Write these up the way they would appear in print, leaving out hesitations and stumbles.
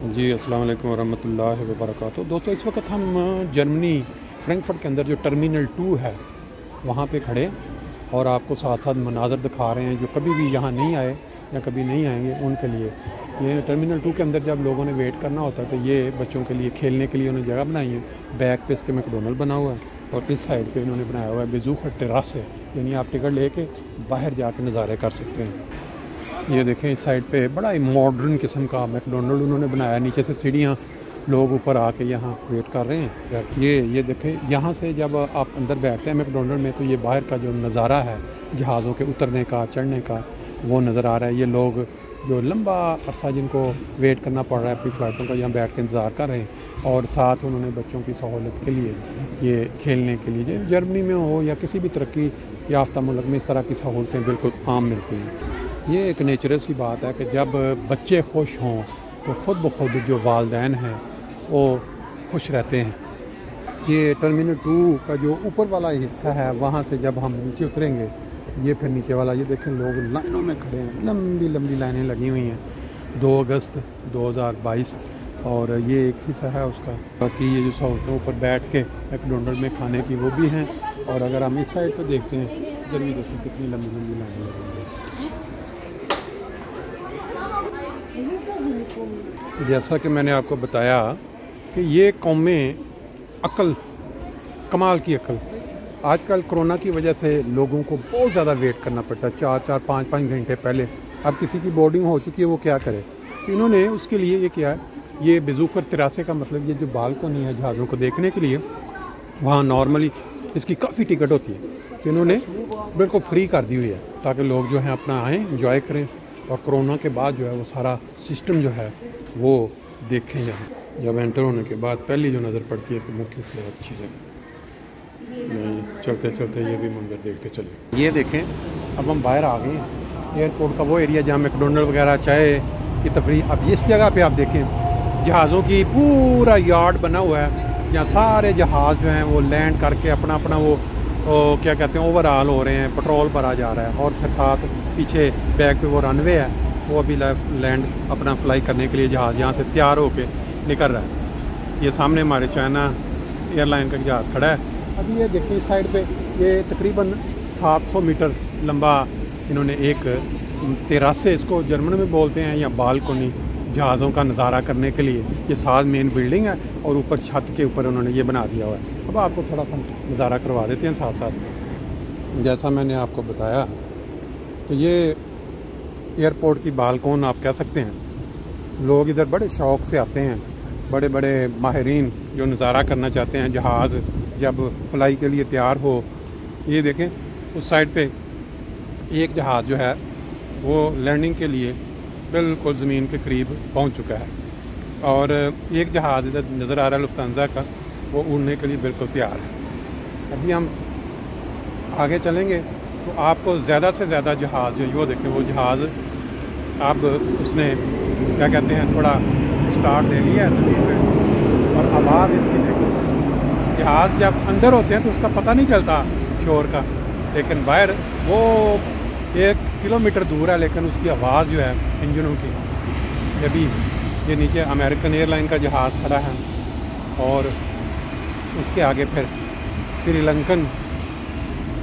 जी अस्सलाम वालेकुम वरहमतुल्लाहि वबरकातुहू। दोस्तों इस वक्त हम जर्मनी फ्रैंकफर्ट के अंदर जो टर्मिनल 2 है वहाँ पे खड़े और आपको साथ साथ मनाज़र दिखा रहे हैं जो कभी भी यहाँ नहीं आए या कभी नहीं आएंगे उनके लिए। ये टर्मिनल 2 के अंदर जब लोगों ने वेट करना होता है तो ये बच्चों के लिए खेलने के लिए उन्होंने जगह बनाई है। बैक पे इसके मैकडोनल्ड बना हुआ है और इस साइड पे इन्होंने बनाया हुआ है बेजूखर टेरास है, यानी आप टिकट लेके बाहर जाके नज़ारे कर सकते हैं। ये देखें इस साइड पे बड़ा ही मॉडर्न किस्म का मैकडोनल्ड उन्होंने बनाया, नीचे से सीढ़ियाँ, लोग ऊपर आके यहाँ वेट कर रहे हैं। ये देखें यहाँ से जब आप अंदर बैठते हैं मैकडोनल्ड में तो ये बाहर का जो नज़ारा है जहाज़ों के उतरने का चढ़ने का वो नज़र आ रहा है। ये लोग जो लंबा अरसा जिनको वेट करना पड़ रहा है अपनी फ़्लाइटों का यहाँ बैठ के इंतज़ार कर रहे हैं और साथ उन्होंने बच्चों की सहूलत के लिए ये खेलने के लिए जर्मनी में हो या किसी भी तरक्की याफ्ता मुल्क में इस तरह की सहूलतें बिल्कुल आम मिलती हैं। ये एक नेचुरल सी बात है कि जब बच्चे खुश हों तो ख़ुद ब खुद जो वालिदैन हैं वो खुश रहते हैं। ये टर्मिनल 2 का जो ऊपर वाला हिस्सा है वहाँ से जब हम नीचे उतरेंगे ये फिर नीचे वाला, ये देखें लोग लाइनों में खड़े हैं, लंबी लंबी लाइनें लगी हुई हैं। 2 अगस्त 2022 और ये एक हिस्सा है उसका। बाकी ये जो सहूलतें ऊपर बैठ के मैकडोनल्ड में खाने की वो भी हैं। और अगर हम इस साइड पर देखते हैं इधर भी देखिए कितनी लंबी लंबी लाइनें लगी हुई हैं। जैसा कि मैंने आपको बताया कि ये कौमें अक्ल, कमाल की अक्ल, आजकल कोरोना की वजह से लोगों को बहुत ज़्यादा वेट करना पड़ता है, 4-4, 5-5 घंटे पहले। अब किसी की बोर्डिंग हो चुकी है वो क्या करे, तो इन्होंने उसके लिए ये किया है, ये बेजूखर तिरासे का मतलब ये जो बालकनी है जहाज़ों को देखने के लिए वहाँ नॉर्मली इसकी काफ़ी टिकट होती है, तो इन्होंने बिल्कुल फ्री कर दी हुई है ताकि लोग जो हैं अपना आएँ इंजॉय करें और कोरोना के बाद जो है वो सारा सिस्टम जो है वो देखें। जब एंटर होने के बाद पहली जो नज़र पड़ती है इसको मुख्य से अच्छी जगह चलते चलते ये भी मंजर देखते चले। ये देखें अब हम बाहर आ गए हैं एयरपोर्ट का वो एरिया जहाँ मैकडोनल्ड वगैरह चाय की तफरीह। अब इस जगह पे आप देखें जहाज़ों की पूरा यार्ड बना हुआ है जहाँ सारे जहाज़ जो हैं वो लैंड करके अपना अपना वो क्या कहते हैं ओवरऑल हो रहे हैं, पेट्रोल भरा जा रहा है और फिर साथ पीछे बैक पे वो रनवे है वो अभी लैंड अपना फ्लाई करने के लिए जहाज़ यहाँ से तैयार होके निकल रहा है। ये सामने हमारे चाइना एयरलाइन का जहाज़ खड़ा है। अभी ये देखिए इस साइड पे ये तकरीबन 700 मीटर लंबा इन्होंने एक तेरासे इसको जर्मन में बोलते हैं या बालकोनी जहाज़ों का नज़ारा करने के लिए ये 7 मेन बिल्डिंग है और ऊपर छत के ऊपर उन्होंने ये बना दिया हुआ है। अब आपको थोड़ा सा नज़ारा करवा देते हैं साथ साथ। जैसा मैंने आपको बताया तो ये एयरपोर्ट की बालकोन आप कह सकते हैं। लोग इधर बड़े शौक़ से आते हैं, बड़े बड़े माहिरीन जो नज़ारा करना चाहते हैं जहाज़ जब फ्लाई के लिए तैयार हो। ये देखें उस साइड पे एक जहाज़ जो है वो लैंडिंग के लिए बिल्कुल ज़मीन के करीब पहुंच चुका है और एक जहाज़ इधर नज़र आ रहा है लुफ्तांजा का, वो उड़ने के लिए बिल्कुल तैयार है। अभी हम आगे चलेंगे तो आपको ज़्यादा से ज़्यादा जहाज़ जो वो देखें वो जहाज़ अब उसने क्या कहते हैं थोड़ा स्टार्ट ले लिया है ज़मीन पे और आवाज़ इसकी देखें। जहाज़ जब अंदर होते हैं तो उसका पता नहीं चलता शोर का, लेकिन बाहर वो 1 किलोमीटर दूर है लेकिन उसकी आवाज़ जो है इंजनों की। अभी ये नीचे अमेरिकन एयरलाइन का जहाज़ खड़ा है और उसके आगे फिर श्रीलंकन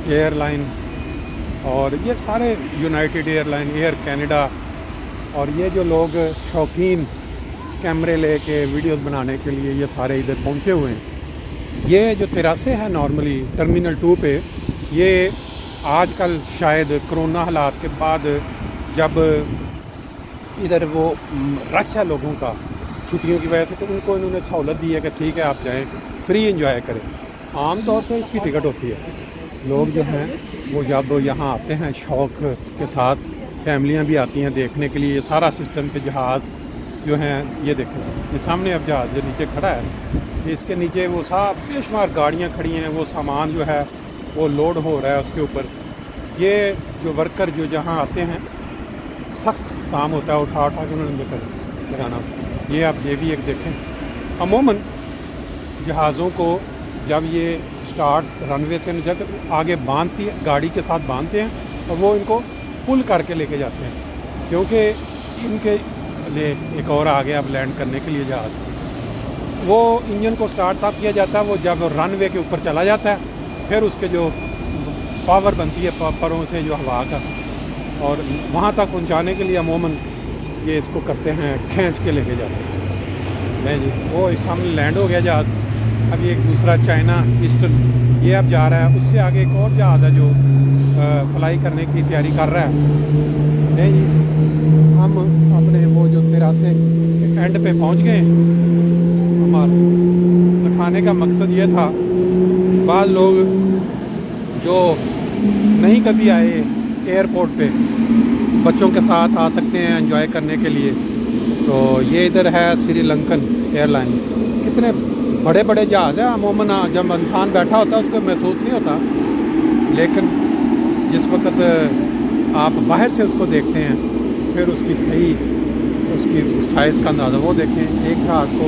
एयरलाइन और ये सारे यूनाइटेड एयरलाइन, एयर कनाडा और ये जो लोग शौकीन कैमरे लेके वीडियोस बनाने के लिए ये सारे इधर पहुंचे हुए हैं। ये जो तिरासे हैं नॉर्मली टर्मिनल 2 पे, ये आजकल शायद कोरोना हालात के बाद जब इधर वो रश है लोगों का छुट्टियों की वजह से, तो उनको इन्होंने सहूलत दी है कि ठीक है आप जाएँ फ्री एंजॉय करें। आम तौर पे इसकी टिकट होती है। लोग जो हैं वो जब यहाँ आते हैं शौक़ के साथ, फैमिलियाँ भी आती हैं देखने के लिए ये सारा सिस्टम के जहाज़ जो हैं। ये देखें ये सामने अब जहाज़ जो नीचे खड़ा है इसके नीचे वो साफ बेशुमार गाड़ियाँ खड़ी हैं, वो सामान जो है वो लोड हो रहा है उसके ऊपर। ये जो वर्कर जो जहाँ आते हैं सख्त काम होता है, उठा उठा के उन्होंने लगाना। ये भी एक देखें अमूमन जहाज़ों को जब ये स्टार्ट रनवे से जब आगे बांधती है गाड़ी के साथ बांधते हैं और वो इनको पुल करके लेके जाते हैं, क्योंकि इनके ले एक और आ गया अब लैंड करने के लिए जहाज़। वो इंजन को स्टार्ट तब किया जाता है वो जब रनवे के ऊपर चला जाता है, फिर उसके जो पावर बनती है परों से जो हवा का, और वहाँ तक पहुँचाने के लिए अमूमन ये इसको करते हैं, खींच के लेके जाते हैं। नहीं जी, वो एक सामने लैंड हो गया जहाज़। अब ये एक दूसरा चाइना ईस्टर्न ये अब जा रहा है, उससे आगे एक और जहाज़ है जो फ्लाई करने की तैयारी कर रहा है। नहीं जी, हम अपने वो जो 83 एंड पे पहुंच गए। हमारा दिखाने का मकसद ये था, बाद लोग जो नहीं कभी आए एयरपोर्ट पे बच्चों के साथ आ सकते हैं एंजॉय करने के लिए। तो ये इधर है श्रीलंकन एयरलाइन। कितने बड़े बड़े जहाज़ हैं, अमूमन जब इंसान बैठा होता है उसको महसूस नहीं होता, लेकिन जिस वक्त आप बाहर से उसको देखते हैं फिर उसकी सही उसकी साइज़ का अंदाज़ा। वो देखें, एक जहाज़ को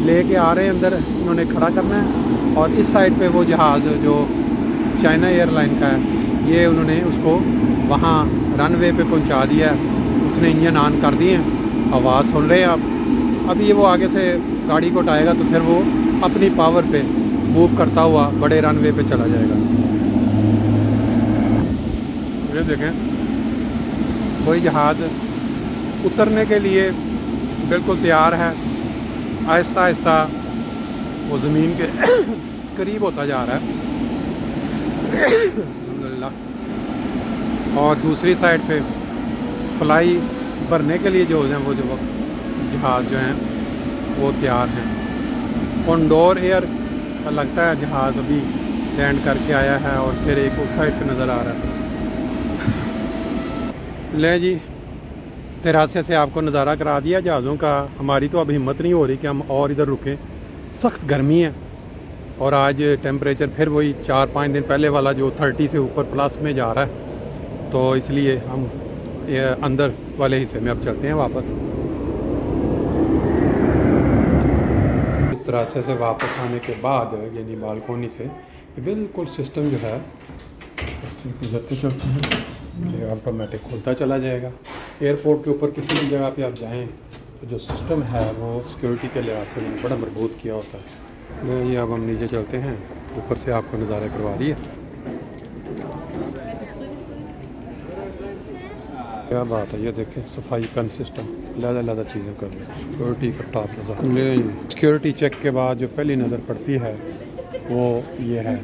लेके आ रहे हैं अंदर, इन्होंने खड़ा करना है, और इस साइड पे वो जहाज़ जो चाइना एयरलाइन का है ये उन्होंने उसको वहाँ रनवे पे पहुँचा दिया। उसने इंजन ऑन कर दिए, आवाज़ सुन रहे हैं आप। अभी ये वो आगे से गाड़ी को उठाएगा तो फिर वो अपनी पावर पे मूव करता हुआ बड़े रनवे पे चला जाएगा। ये देखें, कोई जहाज़ उतरने के लिए बिल्कुल तैयार है, आहिस्ता आहिस्ता वो ज़मीन के करीब होता जा रहा है। और दूसरी साइड पे फ्लाई भरने के लिए जो हैं वो जो जहाज़ जो हैं वो तैयार हैं। कॉन्डोर एयर का लगता है जहाज़ अभी लैंड करके आया है, और फिर एक उस साइड पे नज़र आ रहा है। ले जी, 83 से आपको नज़ारा करा दिया जहाज़ों का। हमारी तो अब हिम्मत नहीं हो रही कि हम और इधर रुकें, सख्त गर्मी है, और आज टेम्परेचर फिर वही 4-5 दिन पहले वाला जो 30 से ऊपर प्लस में जा रहा है। तो इसलिए हम अंदर वाले हिस्से में अब चलते हैं वापस। 83 से वापस आने के बाद यानी बालकोनी से बिल्कुल सिस्टम जो है गुजरते चलते हैं, ये ऑटोमेटिक खुलता चला जाएगा। एयरपोर्ट के ऊपर किसी भी जगह पे आप जाएं तो जो सिस्टम है वो सिक्योरिटी के लिहाज से बड़ा मजबूत किया होता है। ये अब हम नीचे चलते हैं, ऊपर से आपको नज़ारा करवा दिए। क्या बात है, ये देखें सफाई का सिस्टम, लहदा चीज़ें कर रहे हैं। सिक्योरिटी का टॉप नज़र, सिक्योरिटी चेक के बाद जो पहली नज़र पड़ती है वो ये है।